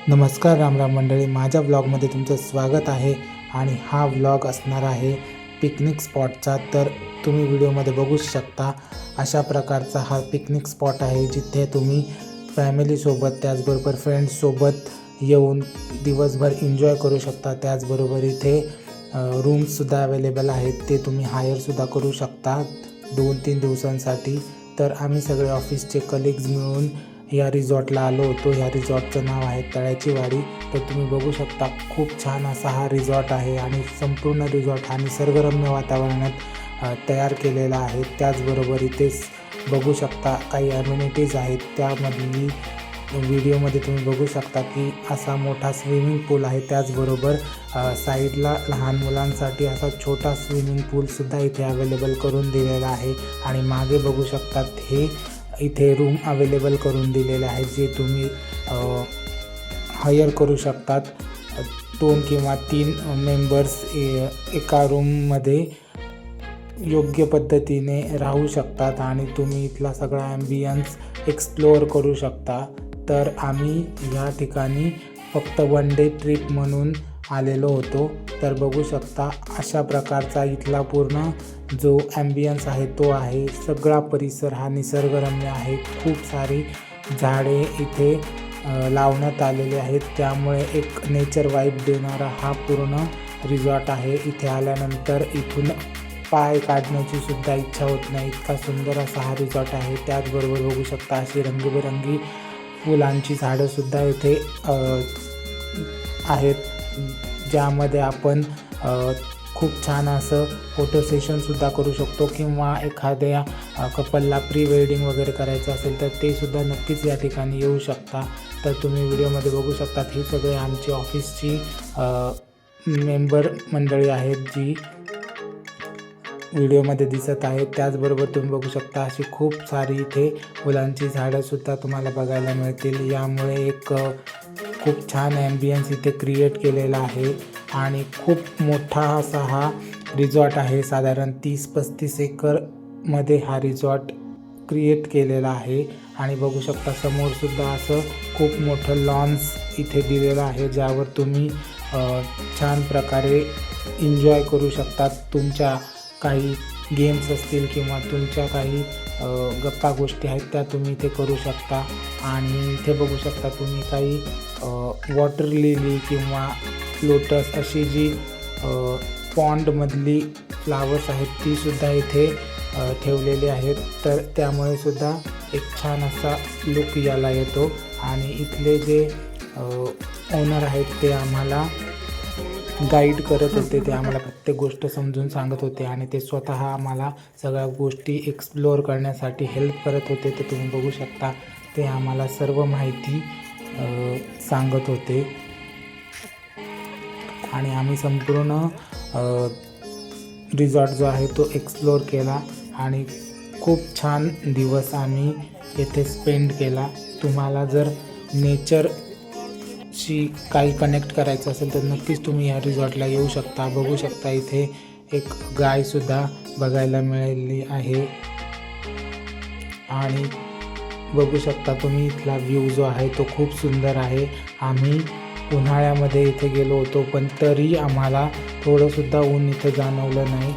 नमस्कार रामराम मंडळी, माझ्या व्लॉगमध्ये तुमचं स्वागत आहे. आणि हा व्लॉग असणार आहे पिकनिक स्पॉटचा. तर तुम्ही व्हिडिओमध्ये बघू शकता अशा प्रकारचा हा पिकनिक स्पॉट आहे, जिथे तुम्ही फॅमिलीसोबत त्याचबरोबर फ्रेंड्ससोबत येऊन दिवसभर एन्जॉय करू शकता. त्याचबरोबर इथे रूम्ससुद्धा अवेलेबल आहेत, ते तुम्ही हायरसुद्धा करू शकता 2-3 दिवसांसाठी. तर आम्ही सगळे ऑफिसचे कलिग्ज मिळून या रिसॉर्टला आलो होतो. ह्या रिसॉर्टचं नाव आहे तळ्याची वाडी. तर तुम्ही बघू शकता खूप छान असा हा रिसॉर्ट आहे आणि संपूर्ण रिसॉर्ट हा निसर्गरम्य वातावरणात तयार केलेला आहे. त्याचबरोबर इथे बघू शकता काही ॲम्युनिटीज आहेत. त्यामधली व्हिडिओमध्ये तुम्ही बघू शकता की असा मोठा स्विमिंग पूल आहे. त्याचबरोबर साईडला लहान मुलांसाठी असा छोटा स्विमिंग पूलसुद्धा इथे अवेलेबल करून दिलेला आहे. आणि मागे बघू शकतात हे इथे रूम अवेलेबल करून दिलेले आहेत, जे तुम्ही हायर करू शकतात. 2 किंवा 3 मेंबर्स एका रूममध्ये योग्य पद्धतीने राहू शकतात आणि तुम्ही इथला सगळा ॲम्बियन्स एक्सप्लोअर करू शकता. तर आम्ही या ठिकाणी फक्त 1 डे ट्रिप म्हणून आलेलो होतो. तर बघू शकता अशा प्रकारचा इथला पूर्ण जो ॲम्बियन्स आहे तो आहे. सगळा परिसर हा निसर्गरम्य आहे. खूप सारी झाडे इथे लावण्यात आलेले आहेत, त्यामुळे एक नेचर वाईब देणारा हा पूर्ण रिसॉर्ट आहे. इथे आल्यानंतर इथून पाय काढण्याची सुद्धा इच्छा होत नाही, इतका सुंदर असा हा रिसॉर्ट आहे. त्याचबरोबर बघू शकता अशी रंगीबेरंगी फुलांची झाडंसुद्धा इथे आहेत, ज्यामध्ये आपण खूप छान असं फोटो सेशनसुद्धा करू शकतो. किंवा एखाद्या कपलला प्री वेडिंग वगैरे करायचं असेल तर ते सुद्धा नक्कीच या ठिकाणी येऊ शकता. तर तुम्ही व्हिडिओमध्ये बघू शकता हे सगळे आमची ऑफिसची मेंबर मंडळी आहेत, जी व्हिडिओमध्ये दिसत आहेत. त्याचबरोबर तुम्ही बघू शकता अशी खूप सारी इथे फुलांची झाडंसुद्धा तुम्हाला बघायला मिळतील. यामुळे एक खूप छान ॲम्बियन्स इथे क्रिएट केलेला आहे. आणि खूप मोठा असा हा रिसॉर्ट आहे. साधारण 30-35 एकरमध्ये हा रिसॉर्ट क्रिएट केलेला आहे. आणि बघू शकता समोरसुद्धा असं खूप मोठं लॉन्स इथे दिलेलं आहे, ज्यावर तुम्ही छान प्रकारे एन्जॉय करू शकतात. तुमच्या काही गेम्स असतील किंवा तुमच्या काही गप्पा गोष्टी आहेत त्या तुम्ही इथे करू शकता. आणि इथे बघू शकता तुम्ही काही वॉटर लिली किंवा लोटस अशी जी पॉन्डमधली फ्लावर्स आहेत तीसुद्धा इथे ठेवलेली आहेत. तर त्यामुळे सुद्धा एक छान असा लुक याला येतो. आणि इथले जे ओनर आहेत ते आम्हाला गाईड करत होते, ते आम्हाला प्रत्येक गोष्ट समजून सांगत होते आणि ते स्वतः आम्हाला सगळ्या गोष्टी एक्सप्लोअर करण्यासाठी हेल्प करत होते. तर तुम्ही बघू शकता ते आम्हाला सर्व माहिती सांगत होते. आणि आम्ही संपूर्ण रिसॉर्ट जो आहे तो एक्सप्लोअर केला आणि खूप छान दिवस आम्ही येथे स्पेंड केला. तुम्हाला जर नेचरशी काही कनेक्ट करायचं असेल तर नक्कीच तुम्ही ह्या रिसॉर्टला येऊ शकता. बघू शकता इथे एक गायसुद्धा बघायला मिळाली आहे. आणि बघू शकता तुम्ही इथला व्ह्यू जो आहे तो खूप सुंदर आहे. आम्ही उन्हाळ्यामध्ये इथे गेलो होतो, पण तरी आम्हाला थोडंसुद्धा ऊन इथे जाणवलं नाही.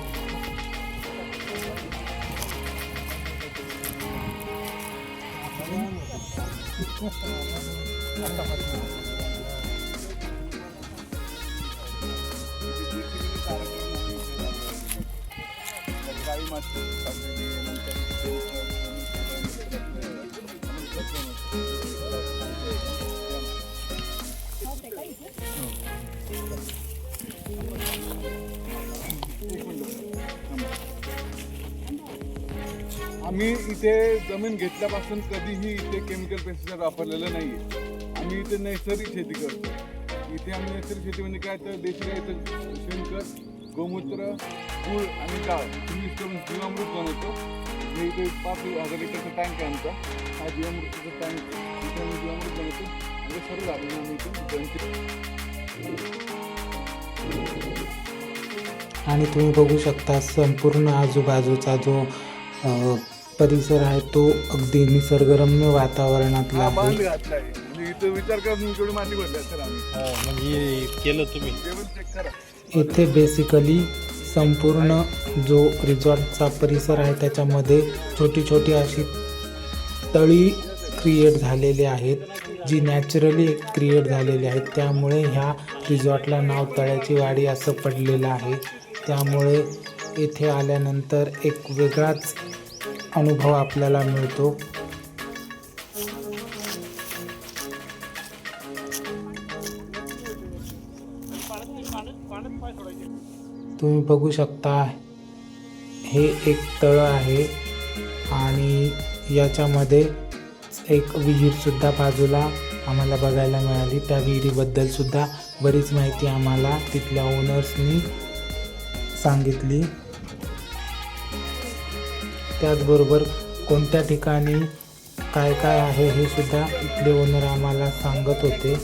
आम्ही इथे जमीन घेतल्यापासून कधीही इथे केमिकल पेस्टिसाइड वापरलेलं नाही आहे. आम्ही इथे नैसर्गिक शेती करतो. इथे आम्ही नैसर्गिक शेती म्हणजे काय तर देशी गाईचं शेणखत, गोमूत्र, गूळ आणि डाळ तुम्ही करून जीवामृत बनवतो. हे इथे 5,000 लिटरचा टँक आहे आमचा. हा जीवामृताचा टँक इथे आम्ही जीवामृत बनवतो. म्हणजे सर्व झाले आम्ही इथे. आणि तुम्ही बघू शकता संपूर्ण आजूबाजूचा जो परिसर आहे तो अगदी निसर्गरम्य वातावरणातला आहे. म्हणजे इथं विचार करा तुम्ही केवढी माती भरली असेल आम्ही. म्हणजे केलं तुम्ही. टेबल चेक करा. येथे बेसिकली संपूर्ण जो रिसॉर्टचा परिसर आहे त्याच्यामध्ये छोटी छोटी अशी तळी क्रिएट झालेली आहेत, जी नॅचरली क्रिएट झालेली आहेत. त्यामुळे ह्या रिसॉर्टला नाव तळ्याची वाडी असं पडलेलं आहे. त्यामुळे येथे आल्यानंतर एक वेगळाच अनुभव आपल्याला मिळतो. तुम्ही बघू शकता हे एक तळ आहे आणि याच्यामध्ये एक विहीरसुद्धा बाजूला आम्हाला बघायला मिळाली. त्या विहिरीबद्दल सुद्धा बरीच माहिती आम्हाला तिथल्या ओनर्सनी सांगितली. त्याचबरोबर कोणत्या ठिकाणी काय काय आहे हे सुद्धा इथले ओनर आम्हाला सांगत होते.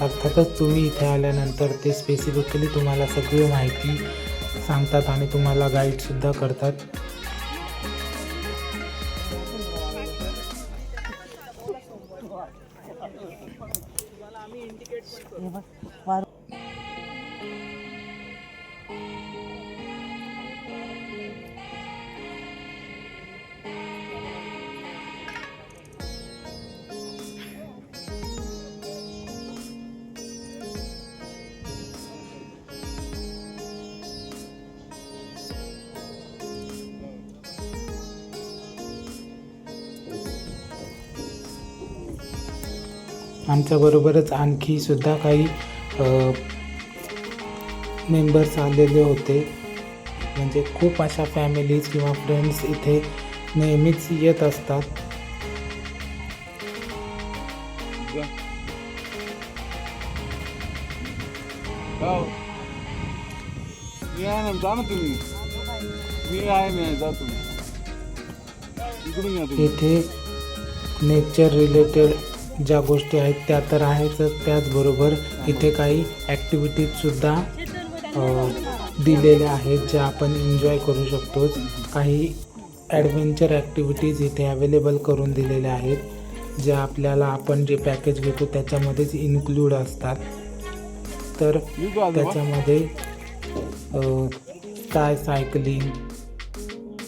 अर्थातच तुम्ही इथे आल्यानंतर ते स्पेसिफिकली तुम्हाला सगळी माहिती सांगतात आणि तुम्हाला गाईडसुद्धा करतात. आमच्याबरोबरच आणखी सुद्धा काही मेंबर्स आलेले होते. म्हणजे खूप अशा फॅमिलीज किंवा फ्रेंड्स इथे नेहमीच येत असतात. या ना, जा ना तुम्ही. मी आहे, मी जा तुम्ही. इकडून या तुम्ही. इथे नेचर रिलेटेड ज्या गोष्टी आहेत त्या तर आहेतच, त्याचबरोबर इथे काही ॲक्टिव्हिटीजसुद्धा दिलेल्या आहेत ज्या आपण एन्जॉय करू शकतो. काही ॲडव्हेंचर ॲक्टिव्हिटीज इथे अवेलेबल करून दिलेल्या आहेत, ज्या आपल्याला आपण जे पॅकेज घेतो त्याच्यामध्येच इन्क्लूड असतात. तर त्याच्यामध्ये स्काय सायकलिंग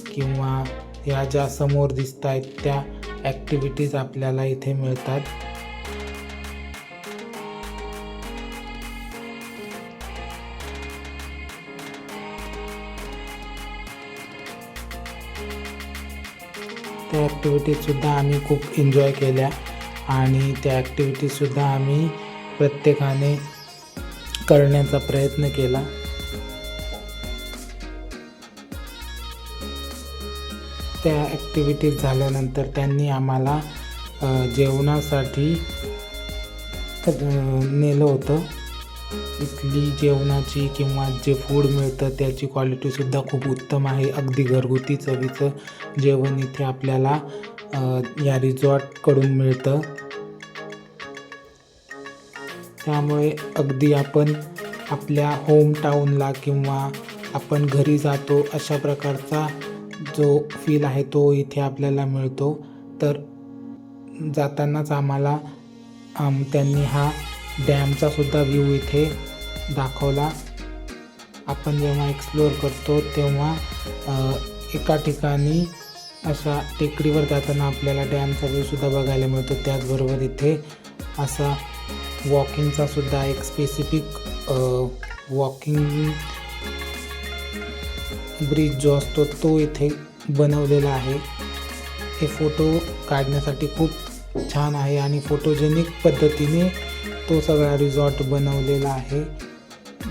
किंवा ह्या ज्या समोर दिसत आहेत त्या ॲक्टिव्हिटीज आपल्याला इथे मिळतात. त्या ॲक्टिव्हिटीजसुद्धा आम्ही खूप एन्जॉय केल्या आणि त्या ॲक्टिव्हिटीजसुद्धा आम्ही प्रत्येकाने करण्याचा प्रयत्न केला. त्या ॲक्टिव्हिटीज झाल्यानंतर त्यांनी आम्हाला जेवणासाठी नेलं होतं. इथली जेवणाची किंवा जे फूड मिळतं त्याची क्वालिटीसुद्धा खूप उत्तम आहे. अगदी घरगुती चवीचं जेवण इथे आपल्याला या रिसॉर्टकडून मिळतं. त्यामुळे अगदी आपण आपल्या होम टाऊनला किंवा आपण घरी जातो अशा प्रकारचा जो फील आहे तो इथे आपल्याला मिळतो. तर जातानाच आम्हाला त्यांनी हा डॅमचा सुद्धा व्ह्यू इथे दाखवला. आपण जेव्हा एक्सप्लोअर करतो तेव्हा एका ठिकाणी अशा टेकडीवर जाताना आपल्याला डॅमचा व्ह्यूसुद्धा बघायला मिळतो. त्याचबरोबर इथे असा वॉकिंगचा सुद्धा एक स्पेसिफिक वॉकिंग ब्रिज जो असतो तो इथे बनवलेला आहे. हे फोटो काढण्यासाठी खूप छान आहे आणि फोटोजेनिक पद्धतीने तो सगळा रिसॉर्ट बनवलेला आहे,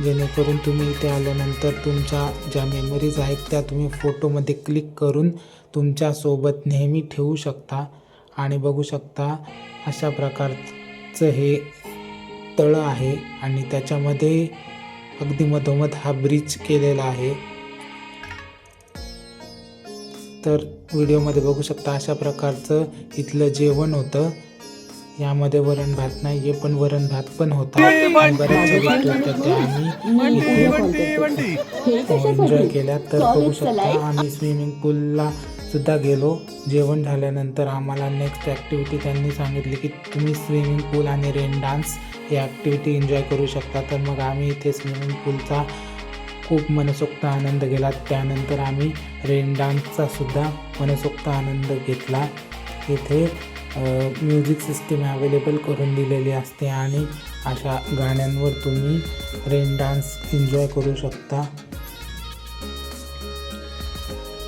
जेणेकरून तुम्ही इथे आल्यानंतर तुमच्या ज्या मेमरीज आहेत त्या तुम्ही फोटोमध्ये क्लिक करून तुमच्यासोबत नेहमी ठेवू शकता. आणि बघू शकता अशा प्रकारचं हे तळं आहे आणि त्याच्यामध्ये अगदी मधोमध हा ब्रिज केलेला आहे. तर व्हिडिओमध्ये बघू शकता अशा प्रकारचं इथलं जेवण होतं. यामध्ये वरण भात नाही आहे, पण वरण भात पण होता. बऱ्याचशा गोष्टी होत्या त्या आम्ही एन्जॉय केल्या. तर बघू शकता आम्ही स्विमिंग पूलला सुद्धा गेलो. जेवण झाल्यानंतर आम्हाला नेक्स्ट ॲक्टिव्हिटी त्यांनी सांगितली की तुम्ही स्विमिंग पूल आणि रेन डान्स ही ॲक्टिव्हिटी एन्जॉय करू शकता. तर मग आम्ही इथे स्विमिंग पूलचा खूप मनसोक्त आनंद घेतला. त्यानंतर आम्ही रेन डान्सचा सुद्धा मनसोक्त आनंद घेतला. इथे म्युझिक सिस्टीम अवेलेबल करून दिलेली असते आणि अशा गाण्यांवर तुम्ही रेन डान्स एन्जॉय करू शकता.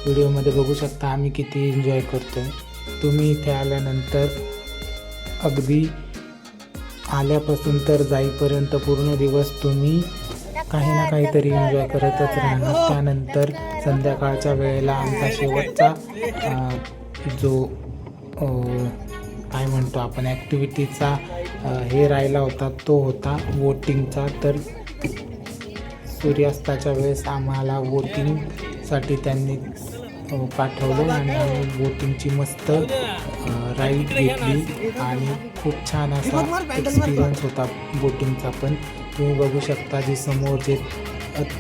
व्हिडिओमध्ये बघू शकता आम्ही किती एन्जॉय करतो आहे. तुम्ही इथे आल्यानंतर अगदी आल्यापासून तर जाईपर्यंत पूर्ण दिवस तुम्ही काही ना काहीतरी एन्जॉय करतच राहणार. त्यानंतर संध्याकाळच्या वेळेला आमचा शेवटचा जो काय म्हणतो आपण ॲक्टिव्हिटीचा हे राहिला होता तो होता वोटिंगचा. तर सूर्यास्ताच्या वेळेस आम्हाला वोटिंगसाठी त्यांनी पाठवलं आणि आम्ही वोटिंगची मस्त राईड घेतली आणि खूप छान असा एक्सपिरियन्स होता बोटिंगचा. पण तुम्ही बघू शकता जे समोर जे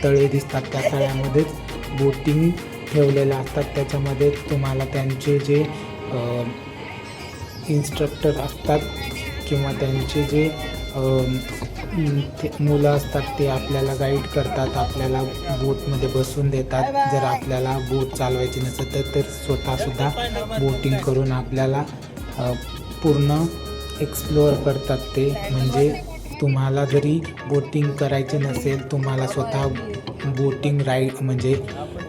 तळे दिसतात त्या तळ्यामध्येच बोटिंग ठेवलेल्या असतात. त्याच्यामध्ये तुम्हाला त्यांचे जे इन्स्ट्रक्टर असतात किंवा त्यांचे जे मुलं असतात ते आपल्याला गाईड करतात, आपल्याला बोटमध्ये बसून देतात. जर आपल्याला बोट चालवायची नसेल तर स्वतःसुद्धा बोटिंग करून आपल्याला पूर्ण एक्सप्लोअर करतात ते. म्हणजे तुम्हाला जरी बोटिंग करायची नसेल, तुम्हाला स्वतः बोटिंग राईड म्हणजे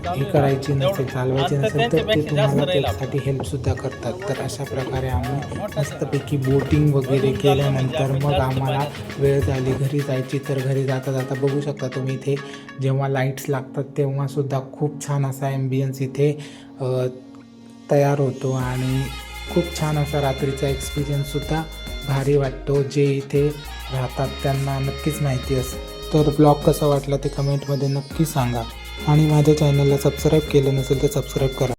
हे करायची नसेल, चालवायची नसेल तर ते तुम्हाला त्यासाठी हेल्पसुद्धा करतात. तर अशा प्रकारे आम्ही मस्तपैकी बोटिंग वगैरे केल्यानंतर मग आम्हाला वेळ झाली घरी जायची. तर घरी जाता जाता बघू शकता तुम्ही इथे जेव्हा लाईट्स लागतात तेव्हासुद्धा खूप छान असा ॲम्बियन्स इथे तयार होतो आणि खूप छान असा रात्रीचा एक्सपिरियन्ससुद्धा भारी वाटतो. जे इथे राहतात त्यांना नक्कीच माहिती असतं. तर ब्लॉग कसा वाटला ते कमेंटमध्ये नक्की सांगा आणि माझ्या चॅनलला सबस्क्राईब केलं नसेल तर सबस्क्राईब करा.